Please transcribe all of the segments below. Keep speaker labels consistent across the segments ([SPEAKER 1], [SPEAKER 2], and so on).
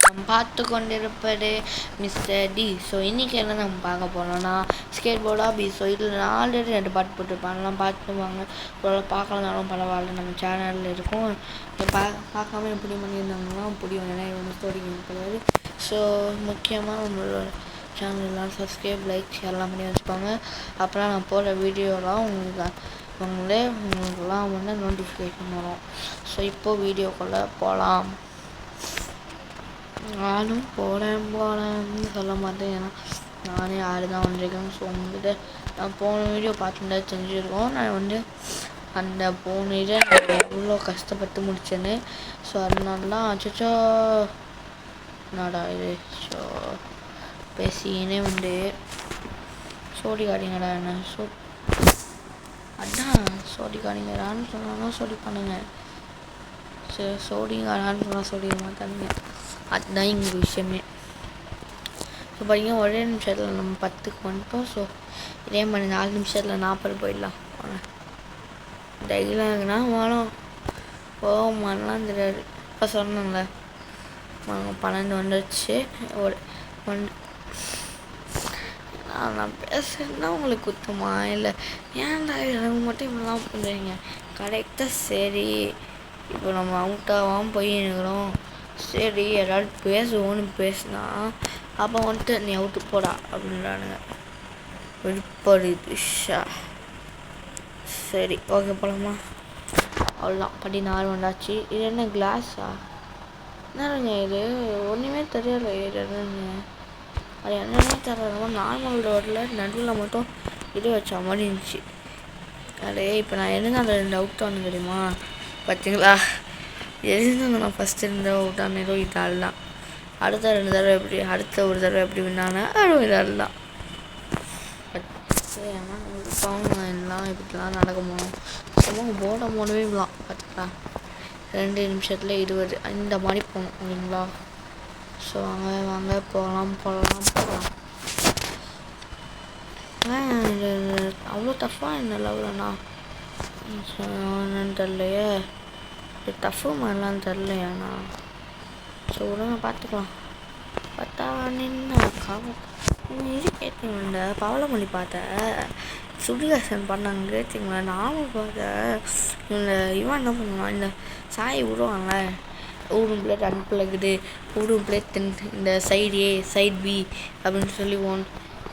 [SPEAKER 1] நம்ம பார்த்து கொண்டிருப்பது மிஸ்டர் டி. ஸோ இன்றைக்கி என்ன நம்ம பார்க்க போனோம்னா ஸ்கேட் போர்டாக பி. ஸோ இதில் நான் ஆல்ரெடி 2 பாட்டு போட்டுருப்பாங்கலாம் பார்த்துவாங்க. பார்க்கலனாலும் பரவாயில்ல, நம்ம சேனலில் இருக்கும். பார்க்காம எப்படி பண்ணியிருந்தாங்கன்னா பிடிக்கும். ஏன்னா இது வந்து ஸ்டோரி கிடையாது. ஸோ முக்கியமாக நம்மளோட சேனல்லாம் சப்ஸ்கிரைப், லைக், ஷேர்லாம் பண்ணி வச்சுக்கோங்க. அப்புறம் நான் போடுற வீடியோலாம் உங்களுக்குலாம் வந்து நோட்டிஃபிகேஷன் வரும். ஸோ இப்போது வீடியோக்குள்ளே போகலாம். நானும் போகிறேன்னு சொல்ல மாட்டேன், ஏன்னா நானே 6 தான் வந்திருக்கேன். ஸோ உங்கள்கிட்ட நான் போன வீடியோ பார்த்துட்டு தெரிஞ்சிருக்கோம். நான் வந்து அந்த போன இதை நான் எவ்வளோ கஷ்டப்பட்டு முடிச்சேன்னு. ஸோ அதனால தான் அச்சோ என்னடா இது. ஸோ பேசினே வந்து சோடி காட்டிங்கடா என்ன. ஸோ அதான் சோடி காட்டிங்கடான்னு சொன்னாலும் சோடி பண்ணுங்க. சரி சோடிங்காடான்னு சொன்னால் சோடிக்க மாட்டானுங்க. அதுதான் இங்கே விஷயமே. ஸோ பார்த்தீங்கன்னா ஒரே நிமிஷத்தில் நம்ம 10க்கு வந்துட்டோம். ஸோ இதே மாதிரி 4 நிமிஷத்தில் 40 போயிடலாம். டைலாக்னா வரும் போகமானலாம் தெரியாது. இப்போ சொன்னேன்ல 12 வந்துடுச்சு. நான் பேசுறதுனா உங்களுக்கு குத்தமா இல்லை ஏன்டா எனக்கு மட்டும் இப்படிலாம் பண்ணுறீங்க? கரெக்டாக சரி இப்போ நம்ம அவுட்டாகாமல் போயிருக்கிறோம். சரி ஏதாவது பேசுவோன்னு பேசினா அப்போ வந்துட்டு நீ அவுட்டு போடா அப்படின்றானுங்க. விருப்பது ஷா. சரி ஓகே போகலாமா? அவ்வளோதான். 14 வந்தாச்சு. இது என்ன கிளாஸா? என்னங்க இது ஒன்றுமே தெரியல. இது என்னங்க அது என்னென்னே தெரியல. நார்மல் ரோட்டில் நடுவில் மட்டும் இது வச்ச மாதிரி இருந்துச்சு. அதே இப்போ நான் எழுந்து அந்த 2 அவுட் ஆனு தெரியுமா? பார்த்தீங்களா? எழுந்து நான் ஃபஸ்ட்டு இருந்த அவுட் ஆனதோ இதால் தான். அடுத்த 2 தடவை எப்படி, அடுத்த ஒரு தடவை எப்படி வின்னானே அதுவும் இதால் தான். ஏன்னா பாவம் எல்லாம் இப்படிலாம் நடக்குமோ? சும்மா போட போடவே விடலாம். பார்த்தீங்களா 2 நிமிஷத்தில் 20 இந்த மாதிரி போகணும் இல்லைங்களா? ஸோ வாங்க போகலாம். அவ்வளோ டஃப்பாக என்ன லெவலண்ணா என்னன்னு தெரிலையே. டஃப்பு மாதிரிலாம் தெரிலையாண்ணா. ஸோ உடனே பார்த்துக்கலாம். பார்த்தா நின்று இது கேட்டீங்களா? பவளமொழி பார்த்தேன், சுடிகாசன் பண்ணாங்க கேட்டிங்களா? நானும் பார்த்தேன். இந்த இவன் என்ன பண்ணுவான், இந்த சாய் விடுவாங்க ஊடும் பிளேட் அன்பிளக்குது, ஊடும் பிளேட் இந்த சைடு ஏ சைட் பி அப்படின்னு சொல்லி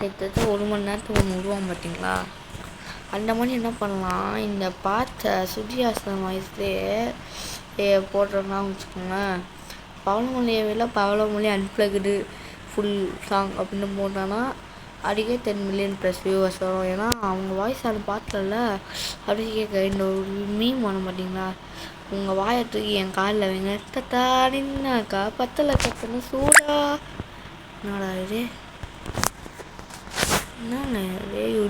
[SPEAKER 1] கிட்டத்தட்ட 1 மணி நேரத்துக்கு ஒன்று விடுவான் பார்த்தீங்களா? அந்த மாதிரி என்ன பண்ணலாம், இந்த பார்த்த சுடியாசனம் வயசுலேயே போடுறோன்னா வச்சுக்கோங்களேன். பவளமொழியை விட பவளமொழி அன்பிளக்குடு ஃபுல் சாங் அப்படின்னு போட்டான்னா அதுக்கே 10 மில்லியன் + வியூவர்ஸ் வரும். ஏன்னா அவங்க வாய்ஸ் அது பார்த்தல அப்படி கேட்க. இந்த ஒரு மீம் வர மாட்டிங்களா, உங்கள் வாயை தூக்கி என் காலில் வைங்க தத்தாடின்னாக்கா 10 லட்சத்துன்னு சூடா. என்னடா இது என்னங்க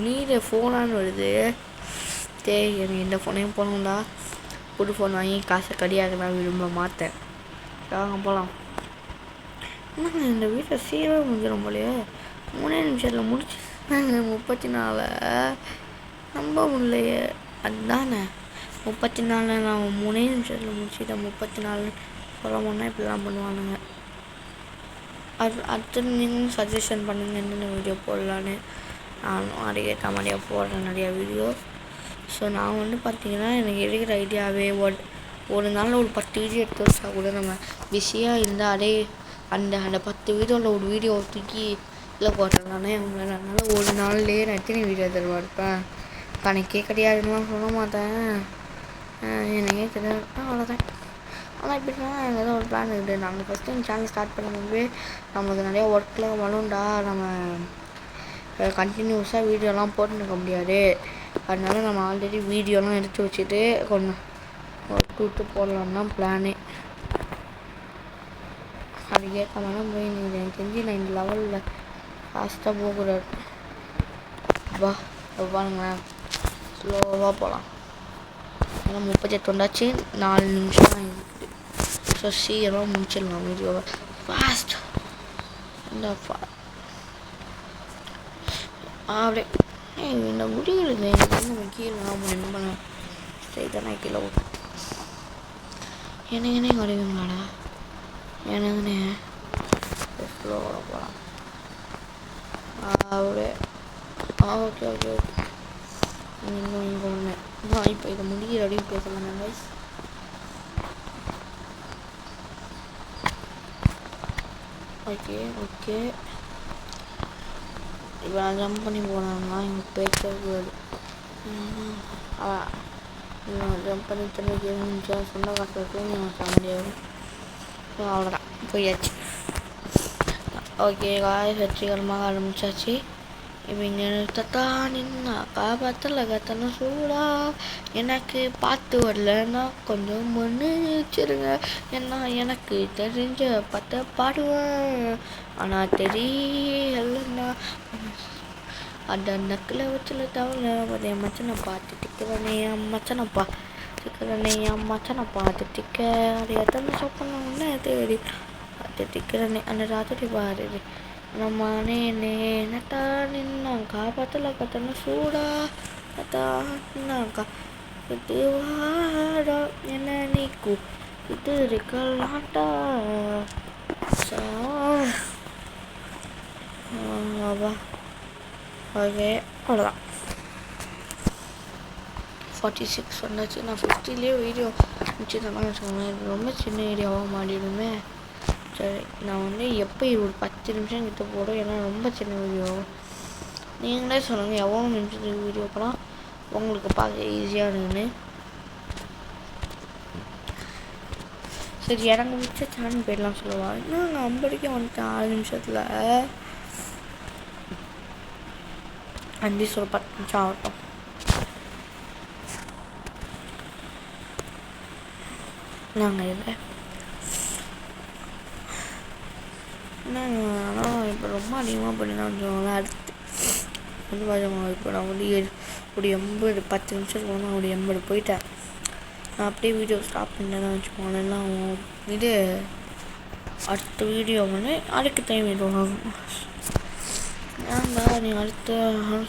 [SPEAKER 1] நீட ஃபோனான்னு வருது. எனக்கு இந்த ஃபோனையும் போகணும்டா. புது ஃபோன் வாங்கி காசை கடியாக நான் விரும்ப மாட்டேன். வாங்க போகலாம். என்னங்க இந்த வீட்டை சீக்கிரம் முடிஞ்சிடும் போலையே. 3 நிமிஷத்தில் முடிச்சு 34 நம்ப முடியலையே. அதுதானே 34 நான் 3 நிமிஷத்தில் முடிச்சுட்டேன். 34 சொல்ல போனால் இப்படிலாம் பண்ணுவானுங்க. அடுத்து நீங்களும் சஜஷன் பண்ணுங்கள் என்னென்ன வீடியோ போடலான்னு. நானும் அதுக்கேற்ற மாதிரியா போடுறேன் நிறையா வீடியோ. ஸோ நான் வந்து பார்த்திங்கன்னா எனக்கு எடுக்கிற ஐடியாவே ஒரு நாளில் ஒரு 10 வீடியோ எடுத்து வச்சா கூட நம்ம பிஸியாக இருந்தால் அந்த 10 வீடியோவில் ஒரு வீடியோ தூக்கி இல்லை போட்டுடலானே அவங்கள. அதனால் ஒரு நாள்லேயே நான் எத்தனை வீடியோ தருவா இருப்பேன் கணக்கே கிடையாதுலாம் சொல்ல மாட்டேன். எனக்கே தெரியாது. அவ்வளோதான். ஆனால் இப்படின்னா எனக்கு ஏதோ ஒரு பிளான் இருக்குது. நாங்கள் ஃபஸ்ட்டு எங்கள் சேனல் ஸ்டார்ட் பண்ணும்போது நம்மளுக்கு நிறையா ஒர்க்கில் வளரும்டா. நம்ம கண்டினியூஸாக வீடியோலாம் போட்டுருக்க முடியாது. அதனால நம்ம ஆல்ரெடி வீடியோலாம் எடுத்து வச்சுட்டு கொஞ்சம் ஒர்க் விட்டு போடலாம் தான் பிளானே. அது கேட்க மாதிரி போய் நீங்கள் எனக்கு தெரிஞ்சு நான் இந்த லெவலில் ஃபாஸ்ட்டாக போகக்கூடாது. பாருங்களேன் ஸ்லோவாக போகலாம். ஏன்னா 38 வந்தாச்சு. 4 நிமிஷம் தான் இருக்குது. ஸோ சீக்கிரமாக முடிச்சிடலாம் வீடியோவை. ஃபாஸ்ட் அப்படியே இந்த முடிகளுக்கு நம்ம கீழே நம்ம என்ன பண்ண ஸ்ட்ரைட்டாக நான் கீழே என்னங்கன்னே கிடைக்குங்களாடா. என்னங்கண்ணே கடவுளே. Okay okay okay. இன்னும் இங்கே ஒன்று நான் இப்போ இதை முடிகிற அப்படின்னு பேசலாம் கைஸ். Okay okay. இப்போ நான் ஜம்ப் பண்ணி போனாங்கன்னா இங்கே பேசக்கூடாது. ஜம்ப் பண்ணி திரும்ப கேம் முடிச்சா சொந்த காட்டில் தூங்கி வச்ச முடியாது. அவ்வளோதான் போயாச்சு. ஓகே காய் வெற்றிகரமாக ஆரம்பிச்சாச்சு. இப்போ இங்கே நிறுத்தத்தா நின்னா காப்பாற்றல கத்தன சூடா எனக்கு பார்த்து வரலன்னா கொஞ்சம் மன்னிச்சிருங்க. ஏன்னா எனக்கு தெரிஞ்ச பார்த்த பாடுவேன் ஆனால் தெரியலன்னா அந்த நக்கில் வச்சுல தவளை அதே மச்சனை பார்த்து திக்கிறனே மச்சனை பார்த்துக்கிறனே மச்சனை பார்த்து திக்க அதை எத்தனை சொப்பனே தேடி பார்த்து திக்கிறனே அந்த ராத்திரி பாரு நம்மனே நட்டா நின்னா காப்பாற்றல கத்தன சூடா நட்டாக்கா இது வாடா என்ன நீக்கு இது இருக்கலாட்டா ஓகே அவ்வளோதான். 46 வந்தாச்சு. நான் 50லேயே வீடியோ முடிச்சுதான் வச்சுக்கோங்களேன். ரொம்ப சின்ன வீடியோவாக மாறிடுமே. சரி நான் எப்போ ஒரு 10 நிமிஷம் கிட்ட போடும். ஏன்னா ரொம்ப சின்ன வீடியோ. நீங்களே சொல்லுங்கள் எவ்வளோ நிமிஷத்துக்கு வீடியோ போனால் உங்களுக்கு பார்க்க ஈஸியானு. சரி எனக்கு மிச்ச சேனல் போயிடலாம் சொல்லுவாள். இன்னும் நான் 50க்கே வந்துட்டேன் 6 நிமிஷத்தில். அட்லீஸ்ட் ஒரு 10 நிமிஷம் ஆகட்டும். நாங்கள் இல்லை ஆனால் இப்போ ரொம்ப அதிகமாக பண்ணினா வச்சுக்கோங்களேன். அடுத்து இப்போ நான் ஒரு 10 நிமிஷத்துக்கு போனால் ஒரு 80 போயிட்டேன். நான் அப்படியே வீடியோ ஸ்டாப் பண்ணேன்னு வச்சுக்கோங்களேன். எல்லாம் இது அடுத்த வீடியோ அதுக்கு டைம் ஆகும். ஏன்டா நீ அடுத்த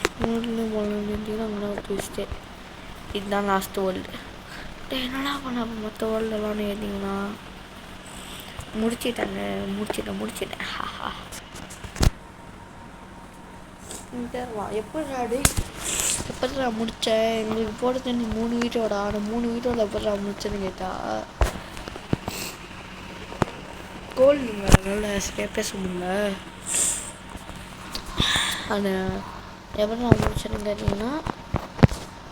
[SPEAKER 1] ஸ்கூல்னு போனீங்கன்னா ட்விஸ்ட்டு இதுதான் லாஸ்ட் வேர்ல்டு. என்னடா பண்ண மற்ற வேர்ல்டெல்லாம் ஏற்றிங்கன்னா முடிச்சிட்டேன். எப்படி நான் முடித்தேன் எங்களுக்கு போடுறது நீ 3 வீடியோடா. அந்த 3 வீடியோவில் எப்படி நான் முடிச்சேன்னு கேட்டால் கோல்டுங்க அதனால சரியாக பேச முடியல. அது எப்படி நான் முடிச்சேன்னு கேட்டிங்கன்னா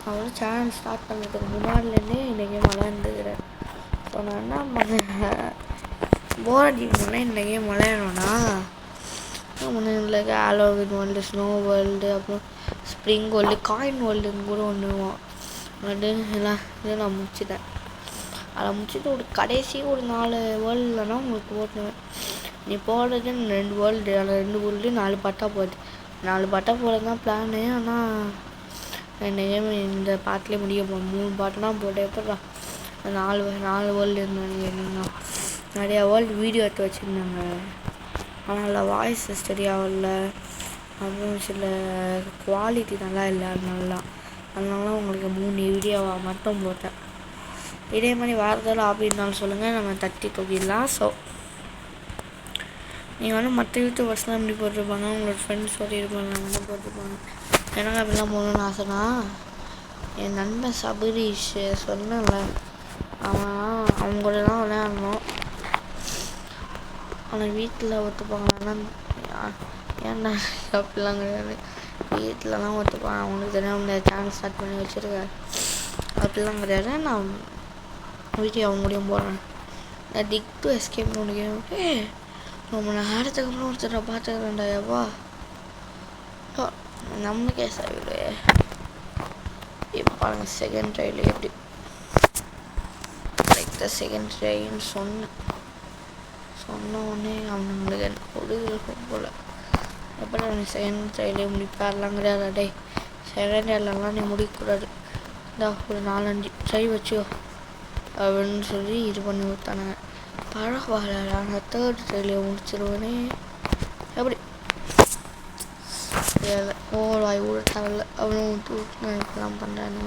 [SPEAKER 1] அவளை சேனல் ஸ்டார்ட் பண்ணுறதுக்கு முன்னாடிலேருந்தே இன்றைக்கி மழை இருந்துக்கிறேன். ஸோ நான் என்ன பண்ணேன் போர் அடிக்கணும்னா இந்த கேம் விளையாடணும்னா முன்னே ஹாலோவின் வேர்ல்டு, ஸ்னோ வேர்ல்டு, அப்புறம் ஸ்ப்ரிங் வேர்ல்டு, காயின் வேர்ல்டுன்னு கூட ஒன்றுவோம். அது எல்லாம் இதை நான் முடிச்சிட்டேன். அதை முடிச்சுட்டு ஒரு கடைசி ஒரு 4 வேர்ல்டுலனா உங்களுக்கு ஓட்டுவேன். நீ போடுறது 2 வேர்ல்டு, அதில் 2 வேர்ல்டு 4 பாட்டாக போகுது. 4 பாட்டாக போகிறது தான் பிளானு. ஆனால் இந்த கேம் இந்த பாட்டிலே முடிய போகும். 3 பாட்டுனா போட்டு எப்படா 4 வேர்ல்டு இருந்தாங்க. நிறையா வேர்ல்டு வீடியோ எடுத்து வச்சுருந்தாங்க. ஆனால் வாய்ஸ் சரியாகல, அப்புறம் சில குவாலிட்டி நல்லா இல்லை. அதனால உங்களுக்கு 3 வீடியோவாக மட்டும் போட்டேன். இதே மாதிரி வேறு ஏதாவது ஆப்பி இருந்தாலும் சொல்லுங்கள், நம்ம தட்டி தூக்கிடலாம். ஸோ நீங்கள் மற்ற யூடியூபர்ஸ்லாம் எப்படி போட்டிருப்பாங்க, உங்களோட ஃப்ரெண்ட்ஸ் சொல்லியிருப்பாங்க மட்டும் போட்டிருப்பாங்க. எனக்கு அப்படிலாம் போகணுன்னு ஆசைனா என் நண்பன் சபரீஷ் சொன்னேன்ல அவங்க கூட தான் விளையாடணும். ஆனால் வீட்டில் ஒத்துப்பாங்கன்னா ஏன்டா அப்படிலாம் கிடையாது. வீட்டிலலாம் ஒத்துப்பாங்க. அவங்களுக்கு தெரியாம சேனல் ஸ்டார்ட் பண்ணி வச்சுருக்கேன். அப்படிலாம் கிடையாது. நான் வீடியோ அவங்க முடியும் போடுறேன். நான் டிக் டு எஸ்கேப் முடியும். ரொம்ப நேரத்துக்கு அப்புறம் ஒருத்தரை பார்த்துக்கிறேன்டா. எவ்வா நம்மளுக்கே சாவிடு. இப்போ பாருங்க செகண்ட் ட்ரைல எப்படி செகண்ட் ட்ரைன்னு சொன்ன உடனே அவனுங்களுக்கு கொடுக்கும் போல். அப்புறம் நீ செகண்ட் ட்ரைலே முடிப்பார்லாம் கிடையாது. டே செகண்ட் ட்ரைலெலாம் நீ முடிக்கக்கூடாது. இந்தா ஒரு 4-5 ட்ரை வச்சுக்கோ அப்படின்னு சொல்லி இது பண்ணி கொடுத்தானுங்க. பரவாயில்ல நான் தேர்ட் ட்ரைலே முடிச்சிருவேனே. எப்படி வாய் கூட தேவையில்ல அவ்வளோ நான் இப்படிலாம் பண்ணுறேன்னு.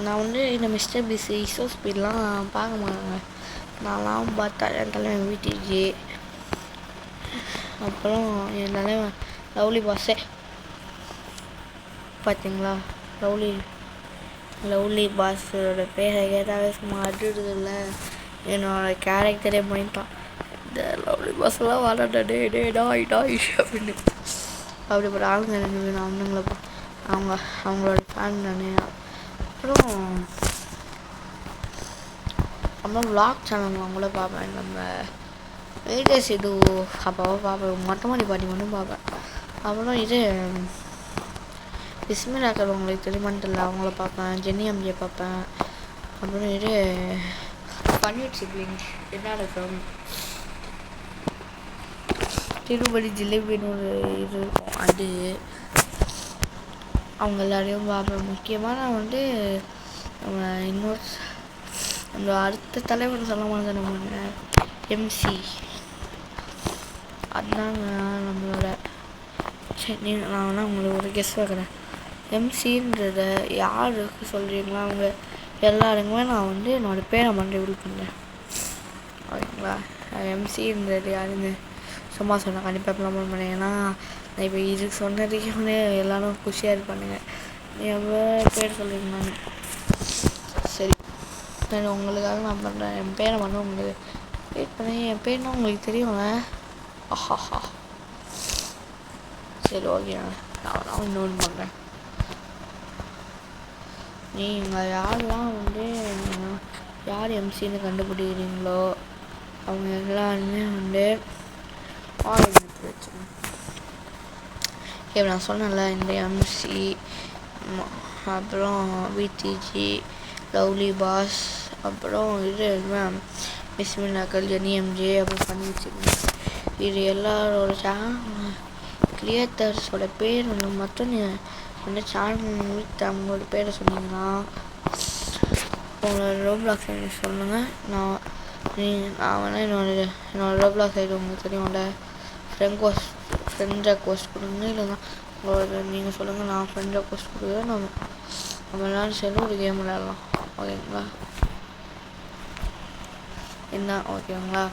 [SPEAKER 1] நான் வந்து இந்த மிஸ்டர் பிஸ் இசோ ஸ்பீட்லாம் பார்க்க மாட்டேங்க. நான்லாம் பார்த்தா என் தலைவன் விடிஜி, அப்புறம் என் தலைவன் லவ்லி பாஸே. பார்த்தீங்களா, லவ்லி பாஸோட பேரை கேட்டாவே சும்மா அடுறதில்ல. என்னோட கேரக்டரே பண்ணிட்டான். இந்த லவ்லி பாஸ்லாம் வாடாடா டே டே டாய் டாய் அப்படின்னு அப்படிப்பட்ட ஆளுங்க எனக்கு வேணும். அவங்களோட ஃபேன் தானே. அப்புறம் விளாக் சேனல் அவங்கள பார்ப்பேன். நம்ம வீடியோஸ் இது அப்போவோ பார்ப்பேன். மொட்டை மாடி பாட்டி மட்டும் பார்ப்பேன். அப்புறம் இது பிஸ்மிலாக்கள் உங்களுக்கு தெரியுமான்னு தெரியல, அவங்கள பார்ப்பேன். ஜென்னி எம்ஜே பார்ப்பேன். அப்புறம் இது பன்னீர் சிப்ளிங் என்ன திருப்பதி ஜிலேபின்னு ஒரு இது இருக்கும், அது அவங்க எல்லாரையும் பார்ப்பேன். முக்கியமாக நான் வந்து நம்ம அந்த அடுத்த தலைவர் சொல்ல மாட்டேன், நம்ம எம்சி. அதுதாங்க நம்மளோட. சரி, நான் வேணா உங்களுக்கு ஒரு கெஸ் வைக்கிறேன். எம்சின்றத யாருக்கு சொல்கிறீங்களா அவங்க எல்லாருக்குமே நான் வந்து என்னோடய பேரை மட்டும் ரிவீல் பண்ணேன். ஓகேங்களா, எம்சின்றது யாருன்னு சும்மா சொன்னேன். கண்டிப்பாக இப்பெல்லாம் பண்ணேன். ஏன்னா நான் இப்போ இதுக்கு சொன்னதுக்கே வந்து எல்லோரும் குஷியாக இருப்பானுங்க. எவ்வளோ பேர் சொல்லியிருந்தாங்க. சரி, உங்களுக்காக நான் பண்ணுறேன். என் பேரை மட்டும் உங்களுக்கு வெயிட் பண்ணி, என் பேர்னா உங்களுக்கு தெரியுங்க. ஆஹாஹா, சரி ஓகே, நான் இன்னொன்று பண்ணுறேன். நீங்கள் யாரெல்லாம் வந்து யார் எம்சின்னு கண்டுபிடிக்கிறீங்களோ அவங்க எல்லாருமே வந்து ஆரம்பித்து வச்சுக்கணும். இப்போ நான் சொன்னேன்ல, இந்த எம்சி, அப்புறம் விடிஜி, லவ்லி பாஸ், அப்புறம் இது பிஸ்மிலாக்கள், ஜெனி எம்ஜே, அப்புறம் பண்ணி வச்சுக்கணும். இது எல்லாரோட சேனல் கிரியேட்டர்ஸோட பேர் மட்டும் நீங்கள் வந்து சேனல் வித் அவங்களோட பேரை சொன்னீங்கன்னா உங்களோட ரோப்ளாக்ஸ் ஐடி சொல்லுங்கள். நான் வேணால் என்னோடய ரோப்ளாக்ஸ் ஐடி உங்களுக்கு தெரியும்ல, ஃப்ரெண்ட் ரெக்வஸ்ட் கொடுங்க. இல்லைன்னா உங்களோட நீங்கள் சொல்லுங்கள், நான் ஃப்ரெண்ட் ரெக்வஸ்ட் கொடுக்குறேன். நம்ம எல்லாரும் சேர்ந்து ஒரு கேம் விளையாடலாம். ஓகேங்களா, என்ன ஓகேங்களா?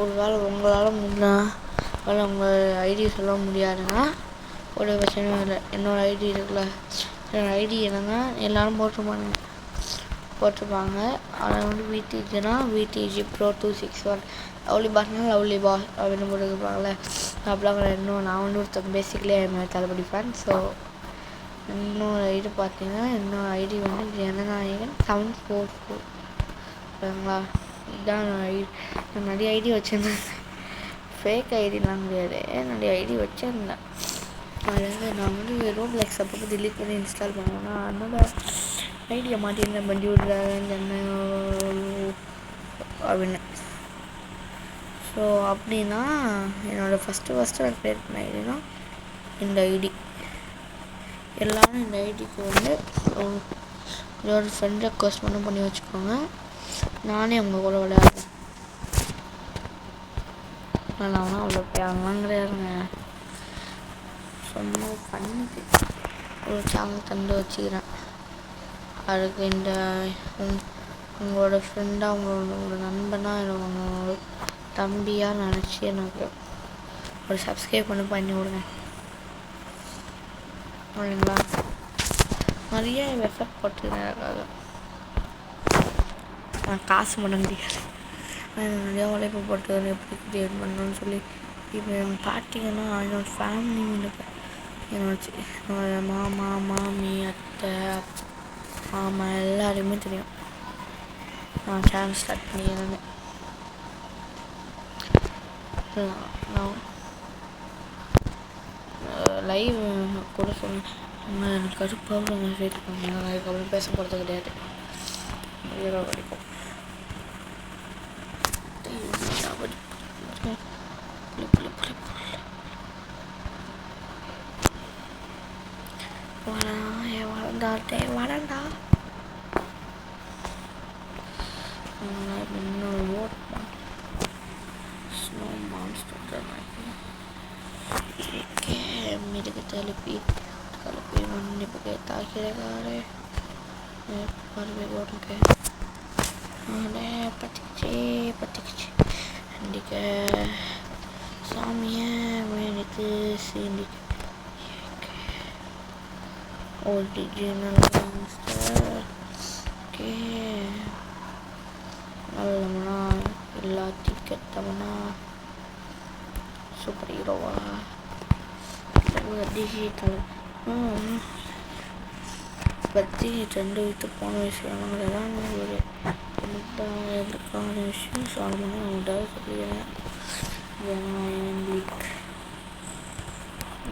[SPEAKER 1] ஒரு வேளை உங்களால் உங்கள் ஐடி சொல்ல முடியாதுன்னா ஒரு பிரச்சனையும் இல்லை. என்னோடய ஐடி இருக்குல்ல, என்னோடய ஐடி என்னங்க எல்லோரும் போட்டிருப்பாங்க. அதை வந்து விடிஜினா விடிஜி ப்ரோ 261, லவ்லி பாஸ்னா லவ்லி பாஸ் அப்படின்னு போட்டுருப்பாங்களே. அப்படிலாம் இன்னும் நான் வந்து ஒருத்தர் பேசிக்கலி என்னோட தளபதி ஃபேன். ஸோ என்னோட ஐடி பார்த்தீங்கன்னா என்னோடய ஐடி வந்து ஜனநாயகன் 744. ஓகேங்களா, இதுதான் நான் நிறைய ஐடி வச்சுருந்தேன். ஃபேக் ஐடிலாம் கிடையாது, என்னுடைய ஐடி வச்சுருந்தேன். அதாவது நான் வந்து ரோப்ளாக்ஸ் அப்பப்போ டிலீட் பண்ணி இன்ஸ்டால் பண்ணுவேன்னா அதனோட ஐடியை மாட்டியிருந்தேன். பண்டி விட்றாங்க அப்படின்னு. ஸோ அப்படின்னா என்னோடய ஃபஸ்ட்டு நான் க்ரியேட் பண்ண ஐடினா இந்த ஐடி. எல்லோரும் இந்த ஐடிக்கு வந்து இதோட ஃப்ரெண்ட் ரெக்வஸ்ட் மட்டும் பண்ணி வச்சுக்கோங்க. நானே அவங்க கூட விளையாடுறேன். நான் அவ்வளோ பேரெல்லாம் கிடையாதுங்க, சும்மா பண்ணிட்டு ஒரு சேனல் தந்து வச்சுக்கிறேன். அதுக்கு இந்த உங்களோட ஃப்ரெண்டாக உங்களோட நண்பனாக உங்களோட தம்பியாக நினச்சி எனக்கு ஒரு சப்ஸ்கிரைப் பண்ணி விடுங்க. இல்லைங்களா, நிறைய எஃபெக்ட் போட்டுக்கிறேன். அதுக்காக நான் காசு பண்ண முடியாது. நிறையா உழைப்பு போட்டு எப்படி கிரியேட் பண்ணணும்னு சொல்லி. இப்போ பார்த்தீங்கன்னா என்னோடய ஃபேமிலி என்னோட மாமா, மாமி, அத்தை, மாமா எல்லாருமே தெரியும். நான் சேனல் ஸ்டார்ட் பண்ணிக்கிறேன்னு நான் லைவ் கூட சொன்னேன். எனக்கு கடுப்பாக மெசேஜ் பண்ணாங்க. அதுக்கப்புறம் பேச போகிறது கிடையாது. ஹீரோ வரைக்கும் வரண்டா இன்னொரு ஓட் ஸ்னோ மான்ஸ்டர் ஓகே மிடுக்கு தழுப்பி மன்னிப்பு கேட்டாக்கிறே பார்வை போடுங்க பத்திக்கிச்சு சிந்திக்க சாமியை வேணித்து சிந்திக்க ஒரிஜினல் கேங்ஸ்டர் ஓகே நல்லவனா எல்லாத்தையும் கெட்டவனா சூப்பர் ஹீரோவா டிஜிட்டல் பற்றி 2 வித்து போன விஷயம்தான் ஒரு எதுக்கான விஷயம் சொல்லணும்னு உண்டாக சொல்லிடுறேன்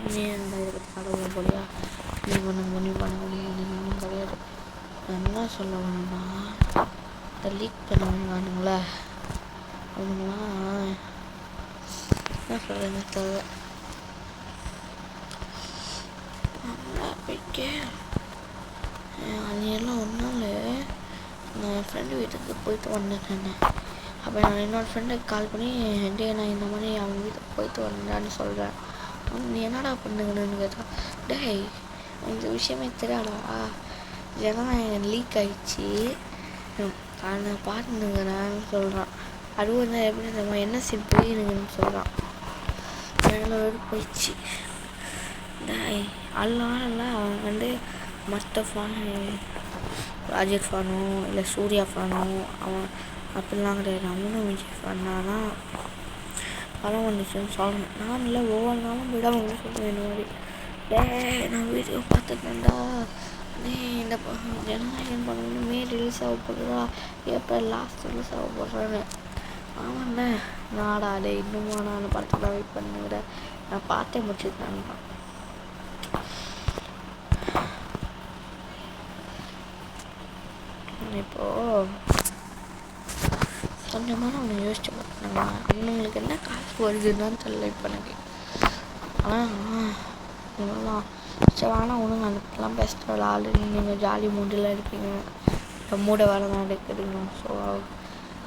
[SPEAKER 1] நீ அந்த இதை பற்றி கடவுளை போலியா நீ பண்ணுங்க கிடையாது என்ன சொல்ல வேணும்னா இந்த லீக் பண்ணுவானுங்களே அவனுங்களாம் என்ன சொல்கிறேன்னு தெரியல போய்க்கே அன்னையெல்லாம் ஒரு நாள் நான் என் ஃப்ரெண்டு வீட்டுக்கு போயிட்டு வந்தேன் அப்போ நான் என்னோடய ஃப்ரெண்டுக்கு கால் பண்ணி நான் இந்த மாதிரி அவன் வீட்டுக்கு போயிட்டு வந்தேன்னு சொல்கிறேன் நீ என்னடா பண்ணுங்கன்னு கேட்டான் டேய் இந்த விஷயமே தெரியாடா ஜனநாயகம் லீக் ஆகிடுச்சு அதை பார்த்துனுங்கிறேன்னு சொல்கிறான் அதுவும் எப்படி நம்ம என்ன சீன் போயிருங்கன்னு சொல்கிறான் எங்களோட போயிடுச்சு டேய் அதனால அவன் வந்து மற்ற ஃபேன் ராஜர் ஃபேனோ இல்லை சூர்யா ஃபேனோ அவன் அப்படிலாம் கிடையாது அவனும் விஜய் ஃபேனானா படம் வந்துச்சுன்னு சொல்லணும் நான் இல்லை ஒவ்வொரு நாளும் விடாமல் சொல்லுவேன் இந்த மாதிரி நான் வீடியோ பார்த்துட்டேன்டா இந்த ஜனநாயகம் பண்ணணுமே ரிலீஸ் ஆக போகுதா எப்போ லாஸ்ட் ரிலீஸ் ஆக போடுறான்னு ஆமாண்ணே நாடா இன்னுமா நான் படத்துக்கு தான் வெயிட் பண்ணுங்கிறேன் நான் பார்த்தே முடிச்சுருக்கேன் இப்போது கொஞ்சமாக அவங்க யோசிச்சு பார்த்தாங்க அவங்களுக்கு என்ன காசு வருதுன்னு தெரியல இப்போ எனக்கு ஆனால் இவங்களாம் சரி வேணாம் ஒன்றுங்க அதுக்கெல்லாம் பேசுகிற ஆல்ரெடி நீங்கள் ஜாலி மூடில் இருப்பீங்க இப்போ மூட வேலை தான் எடுக்கிறீங்க ஸோ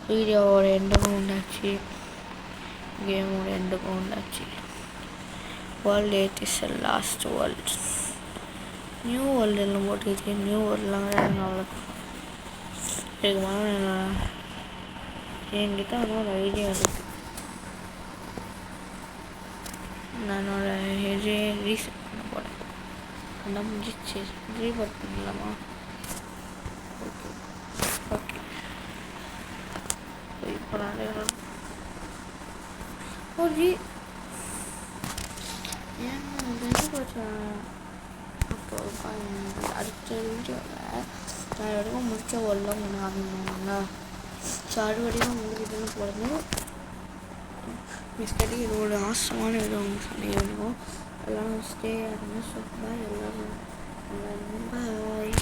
[SPEAKER 1] வீடியோவோட எண்டுக்கும் உண்டாச்சு கேமோட எண்டுக்கும் உண்டாச்சு world 8 is lost world new வேர்ல்டுன்னு போட்டுக்கிட்டு நியூ வேர்ல்டுலாம் கிடையாது அவ்வளோதான் இதுக்கு மேலே என்கிட்ட ஆனால் ஒரு ஐடியா இருக்குது நானோட இது ரீசெட் பண்ண போகிறேன் அதான் முடிச்சு ரீபோர்ட் பண்ணலாமா ஓகே ஓகே இப்போ நான் ஒரு ஏன்னா போச்சேன் அப்போ அடுத்த வீடியோவில் நான் வரைக்கும் முடிச்ச ஒல்லாம் ஒன்று ஆகணுங்களா ஸோ அது வரைக்கும் முடிக்கிட்டுன்னு போடணும் மிஸ்டடி இது ஒரு ஆசமான வீடியோ உங்களுக்கு சொல்லியிருந்தோம் எல்லாம் ஸ்டே ஆகணும் ஸோ பாய் எல்லோரும் பாய்